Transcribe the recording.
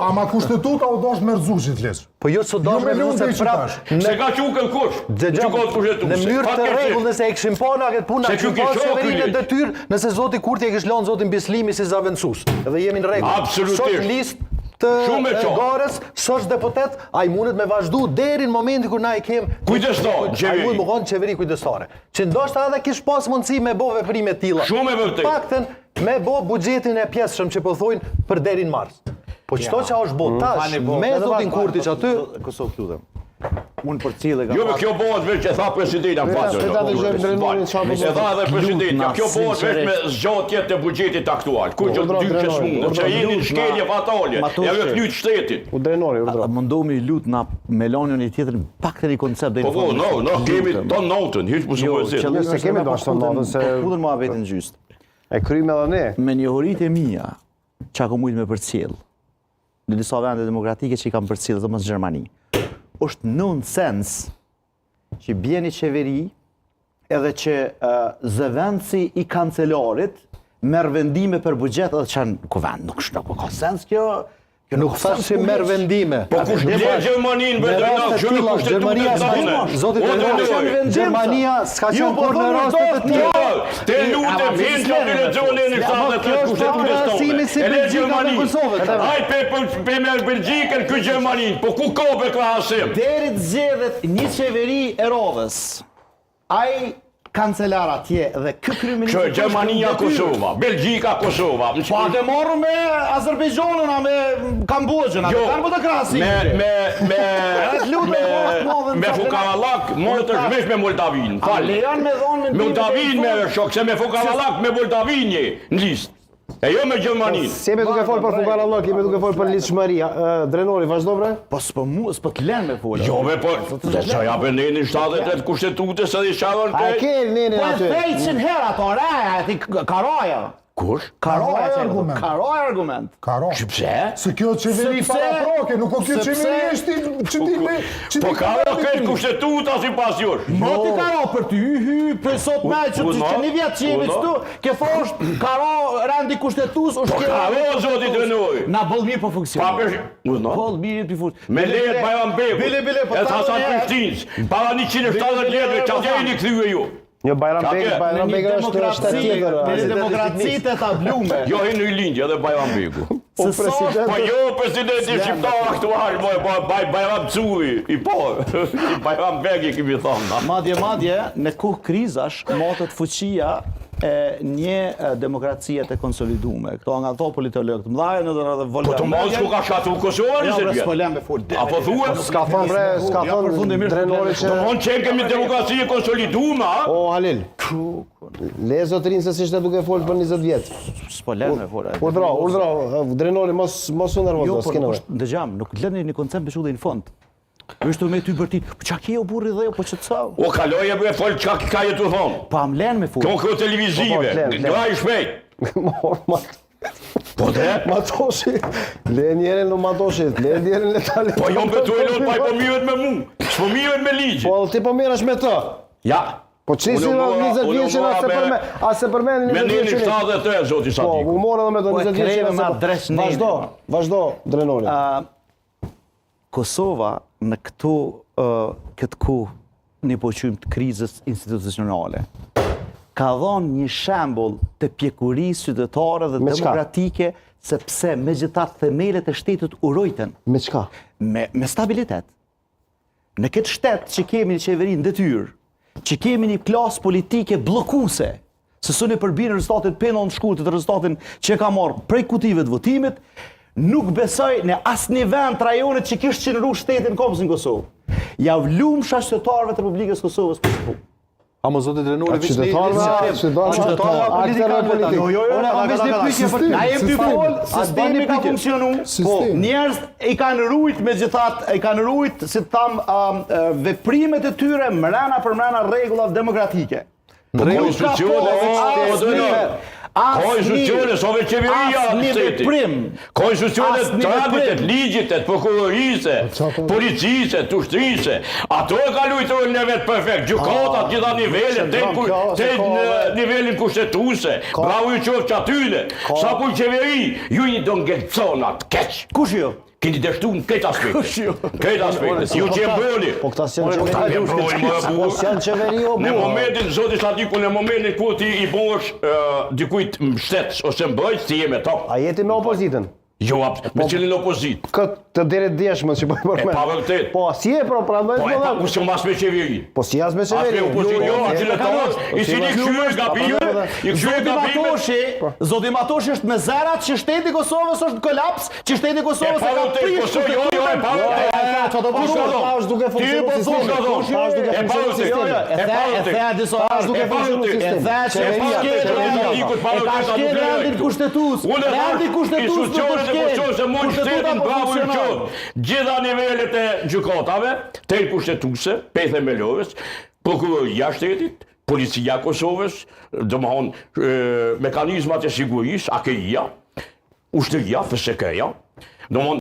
ama kushtetuta u dosh me rëzushit lesh. Po jo së dosh me rëzushit prap. Se ka qukën kush? Në mënyrë të rregull nëse e këshim pa nga këtë punë, na këshim pa qeverinë e detyrë, nëse zoti Kurti e kishë lënë zotin Bislimi si zavendësues. Edhe jemi në rregull. Absolutisht. Listë të garës, sosh deputet, a i mundet me vazhdu deri në momenti kur na i kem kujdestar, qeveri. A i mund më konë qeveri kujdestare. Që ndoshta edhe kish pas mundësi me bo veprime tilla. Shumë e vërtet. Paktën me bo buxhetin e pjesëshëm që po thojnë për deri në mars. Po çdo që është bo tash me zotin Kurti që aty Kosovë lutem. Unë për cilë jo, me kjo bëhet veç që tha presidenta fatë. E tha edhe presidenta, kjo bëhet veç me zgjatje të buxhetit aktual. Kur që dy që smundë, që jeni në shkelje fatale, ja vë klyt shtetin. U drenori, urdhro. Mundohemi lut na Melonion i tjetër pak të koncept deri në fund. Po, kemi ton notën, hiç mos u bëj. Jo, se kemi bashkë notën se futën muhabetin gjyst. E kryjmë edhe ne. Me njohuritë e mia, çka komujt me përcjell. Në disa vende demokratike që i kanë përcjell, domos Gjermani. Është nonsens që bjeni qeveri edhe që zëvendësi i kancelarit merr vendime për buxhet edhe që në kuvend. Nuk ka sens kjo. Nuk thash që merr vendime. Po kush ble Gjermaninë vetëm që në kushtetutë tonë. Zotit Gjermania s'ka qenë kur në raste të tilla. Te lutem hiç në televizonin e shtatë të kushtetues tonë. Edhe Gjermania. Ai pe me Belgjikën ky Gjermaninë, po ku ka be krahasim? Deri të zgjedhet një qeveri e Rodhës. Ai kancelar atje dhe kë kryeminist që Gjermania Kosova, Belgjika Kosova. Po atë morru me Azerbajxhanin, me Kambodgjën, atë kanë bërë krahasim. Me Fukarallak, mund të shmesh me Moldavinë. Fal. Lejon me dhonë me Moldavinë me shok se me Fukarallak me Moldavinë në listë. E jo me Gjermaninë. Si jemi duke folë për Fukarallak, jemi duke folë për lidhshmëri. Drenori, vazhdo bre? Po s'po të lënë me folë. Jo, po, do të japë neni 78 kushtetutës edhe çfarë A ke neni aty? Po thejnë herë ato, aty Karaja. Kush? Karaj argument. Karaj. Pse? Se kjo qeveri paraproke, nuk o kjo qeveri është Po Karaj këtë kushtetuta si pas jush. Moti Karaj për ty, për sot me që një vjetë që jemi qëtu, ke thosh Karaj rendi kushtetus është Po Karaj zotit drenoj. Na bëllë mirë për funksionë. Bëllë mirë për funksionë. Me lejet Bajram Beku, e Hasan Prishtinës, para 170 letëve që atje i një këthyve ju. Jo, Bajram Beku është shtet tjetër. Në demokracitë e tablume. Jo, hinë i lindje edhe Bajram Beku. Po jo, presidenti shqiptar aktual, Bajram Curi, i Bajram Beki kimi thonë. Madje, në kohë krizash, motët fuqia e një demokracie të konsolidume. Këto nga to politologë të mëdhaj në dhe volë. Po të mos ku ka shkatu Kosovë në se vjetë? S'po me full. Apo thua? S'ka thonë bre, s'ka thonë drenori që... Do mund që kemi demokracie konsolidume, a? O, Halil, le zotrinë se si shte duke folë për 20 vjetë. S'po me full. Urdhro, drenori, mos u nervozo, s'kene dhe. Dëgjam, nuk lënë një koncept për shullë i në fond. Vështë me ty bërtit, po qa ke o burri dhe jo, po që të sau? O, kaloje me folë qa ka jetu thonë. Pa më lenë me full. Kjo televizive, gra i shpejt. Po dhe? Matoshi, le njerën në Matoshi, le njerën në talent. Po jo me tu e lotë, pa i po mirët me mu, s'po mirët me ligjë. Po ti po mirësh me të. Ja. Po qisi në 20 vjeqin, a se përmen 20 vjeqin. Me 173, zoti Sadiku. Po, u morë edhe me të 20 vjeqin. Vazhdo, drenori. Kosova në këtë ku një poqym të krizës institucionale ka dhonë një shembull të pjekurisë qytetare dhe demokratike sepse me gjithatë themelet e shtetit urojten. Me qka? Me stabilitet. Në këtë shtet që kemi një qeveri në detyrë, që kemi një klasë politike blokuse, se së një përbirë rezultatin penon të shkurtit, rezultatin që ka marrë prej kutive të votimit, nuk besoj në asë një vend të rajonit që kishtë qënëru shtetin kopës në Kosovë. Ja vlumë shashqytetarëve të Republikës Kosovës për shpu. A më zotit Renuri vëqë një akterëve politikë. Na jem të folë, sistemi ka funksionu. Njerëz i kanë rujt me gjithat, i kanë rujt, si të thamë, veprimet e tyre mrena për mrena regullat demokratike. Konstitucione, sove qeveria shteti. Konstitucione traditet, ligjitet, prokurorise, policisë, të ushtrisë. Ato e ka lujturën në vetë perfekt. Gjukatat gjitha nivellet, të nivelin kushtetuese. Bravo ju qoftë që atyne. Sa kur qeveri, ju një do ngelconat keq. Kush jo? Keni dështu në këtë aspekte. Këtë aspekte. Ju që e bëni. Po këta s'janë qeveri. Po s'janë qeveri o Në burë. momentin, zoti Shatiku, në momentin ku ti i bësh dikujt mbështetës ose mbrojtës, ti je me to. A jeti me opozitën? Jo, me cilin opozit. Këtë të deret djeshmën që bëjmë përmen. Pa vërtet. Po, si e pra me Po e pa të ku s'jo mas me qeveri. Po si as me As me qeveri. opozit, jo, aty në tonë, i cili këshyë gabime, i këshyë gabime. Zoti Matoshi është me zerat që shteti i Kosovës është në kolaps, që shteti i Kosovës E pa vërtet, po s'jo, jo, e pa vërtet. Kush ka dhënë? Është duke Ti po funksionuar thosh ka sistemi. dhënë. E pa vërtet. E pa vërtet. thea disa duke funksionuar sistemi. rendin kushtetues. Unë Rendi e kushtetues institucionet e Kosovës se mund shtetin bravo ju qënë. Gjitha nivellet e gjykatave, tej kushtetuese, pe themelores, prokuroria shtetit, policia Kosovës, domthon mekanizmat e sigurisë, AKI-ja, ushtëria, FSK-ja, domthon